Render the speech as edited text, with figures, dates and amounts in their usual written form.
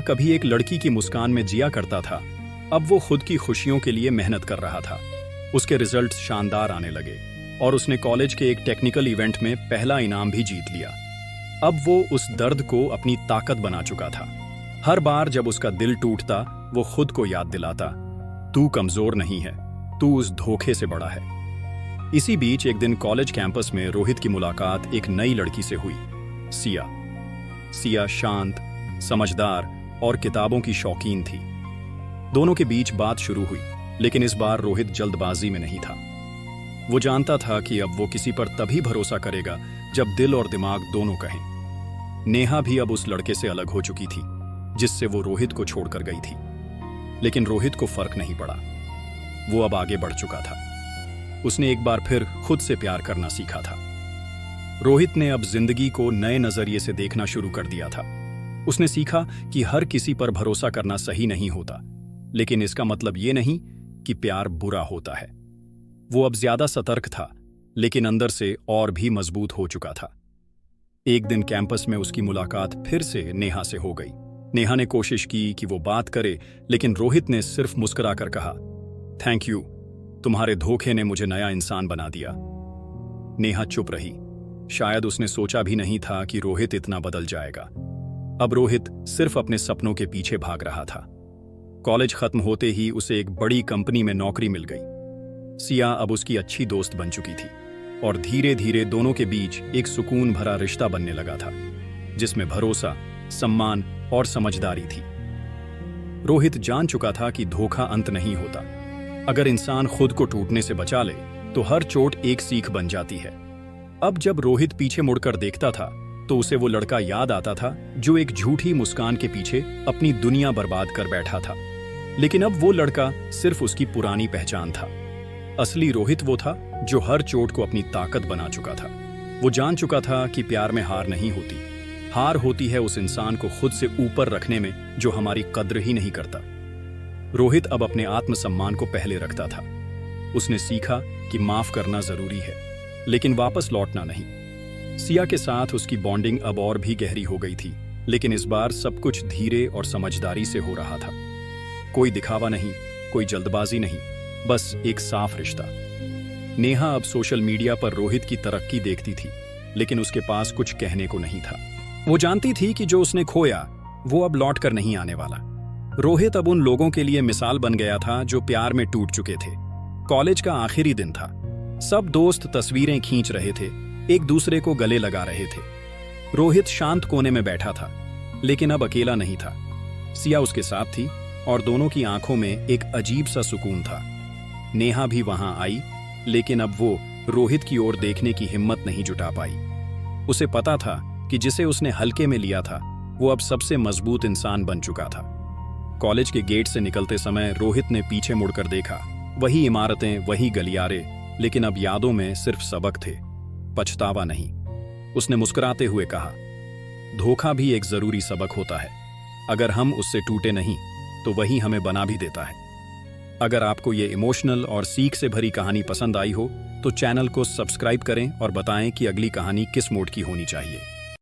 कभी एक लड़की की मुस्कान में जिया करता था, अब वो खुद की खुशियों के लिए मेहनत कर रहा था। उसके रिजल्ट्स शानदार आने लगे और उसने कॉलेज के एक टेक्निकल इवेंट में पहला इनाम भी जीत लिया। अब वो उस दर्द को अपनी ताकत बना चुका था। हर बार जब उसका दिल टूटता, वो खुद को याद दिलाता, तू कमजोर नहीं है, तू उस धोखे से बड़ा है। इसी बीच एक दिन कॉलेज कैंपस में रोहित की मुलाकात एक नई लड़की से हुई, सिया। सिया शांत, समझदार और किताबों की शौकीन थी। दोनों के बीच बात शुरू हुई, लेकिन इस बार रोहित जल्दबाजी में नहीं था। वो जानता था कि अब वो किसी पर तभी भरोसा करेगा जब दिल और दिमाग दोनों कहें। नेहा भी अब उस लड़के से अलग हो चुकी थी जिससे वो रोहित को छोड़कर गई थी, लेकिन रोहित को फर्क नहीं पड़ा। वो अब आगे बढ़ चुका था। उसने एक बार फिर खुद से प्यार करना सीखा था। रोहित ने अब जिंदगी को नए नजरिए से देखना शुरू कर दिया था। उसने सीखा कि हर किसी पर भरोसा करना सही नहीं होता, लेकिन इसका मतलब ये नहीं कि प्यार बुरा होता है। वो अब ज्यादा सतर्क था, लेकिन अंदर से और भी मजबूत हो चुका था। एक दिन कैंपस में उसकी मुलाकात फिर से नेहा से हो गई। नेहा ने कोशिश की कि वो बात करे, लेकिन रोहित ने सिर्फ मुस्कुराकर कहा, थैंक यू, तुम्हारे धोखे ने मुझे नया इंसान बना दिया। नेहा चुप रही। शायद उसने सोचा भी नहीं था कि रोहित इतना बदल जाएगा। अब रोहित सिर्फ अपने सपनों के पीछे भाग रहा था। कॉलेज खत्म होते ही उसे एक बड़ी कंपनी में नौकरी मिल गई। सिया अब उसकी अच्छी दोस्त बन चुकी थी और धीरे धीरे दोनों के बीच एक सुकून भरा रिश्ता बनने लगा था, जिसमें भरोसा, सम्मान और समझदारी थी। रोहित जान चुका था कि धोखा अंत नहीं होता। अगर इंसान खुद को टूटने से बचा ले तो हर चोट एक सीख बन जाती है। अब जब रोहित पीछे मुड़कर देखता था तो उसे वो लड़का याद आता था जो एक झूठी मुस्कान के पीछे अपनी दुनिया बर्बाद कर बैठा था। लेकिन अब वो लड़का सिर्फ उसकी पुरानी पहचान था। असली रोहित वो था जो हर चोट को अपनी ताकत बना चुका था। वो जान चुका था कि प्यार में हार नहीं होती। हार होती है उस इंसान को खुद से ऊपर रखने में जो हमारी कद्र ही नहीं करता। रोहित अब अपने आत्मसम्मान को पहले रखता था। उसने सीखा कि माफ करना जरूरी है, लेकिन वापस लौटना नहीं। सिया के साथ उसकी बॉन्डिंग अब और भी गहरी हो गई थी, लेकिन इस बार सब कुछ धीरे और समझदारी से हो रहा था। कोई दिखावा नहीं, कोई जल्दबाजी नहीं, बस एक साफ रिश्ता। नेहा अब सोशल मीडिया पर रोहित की तरक्की देखती थी, लेकिन उसके पास कुछ कहने को नहीं था। वो जानती थी कि जो उसने खोया वो अब लौट कर नहीं आने वाला। रोहित अब उन लोगों के लिए मिसाल बन गया था जो प्यार में टूट चुके थे। कॉलेज का आखिरी दिन था। सब दोस्त तस्वीरें खींच रहे थे, एक दूसरे को गले लगा रहे थे। रोहित शांत कोने में बैठा था, लेकिन अब अकेला नहीं था। सिया उसके साथ थी और दोनों की आंखों में एक अजीब सा सुकून था। नेहा भी वहां आई, लेकिन अब वो रोहित की ओर देखने की हिम्मत नहीं जुटा पाई। उसे पता था कि जिसे उसने हल्के में लिया था वो अब सबसे मजबूत इंसान बन चुका था। कॉलेज के गेट से निकलते समय रोहित ने पीछे मुड़कर देखा। वही इमारतें, वही गलियारे, लेकिन अब यादों में सिर्फ सबक थे, पछतावा नहीं। उसने मुस्कुराते हुए कहा, धोखा भी एक जरूरी सबक होता है। अगर हम उससे टूटे नहीं तो वही हमें बना भी देता है। अगर आपको ये इमोशनल और सीख से भरी कहानी पसंद आई हो तो चैनल को सब्सक्राइब करें और बताएं कि अगली कहानी किस मोड की होनी चाहिए।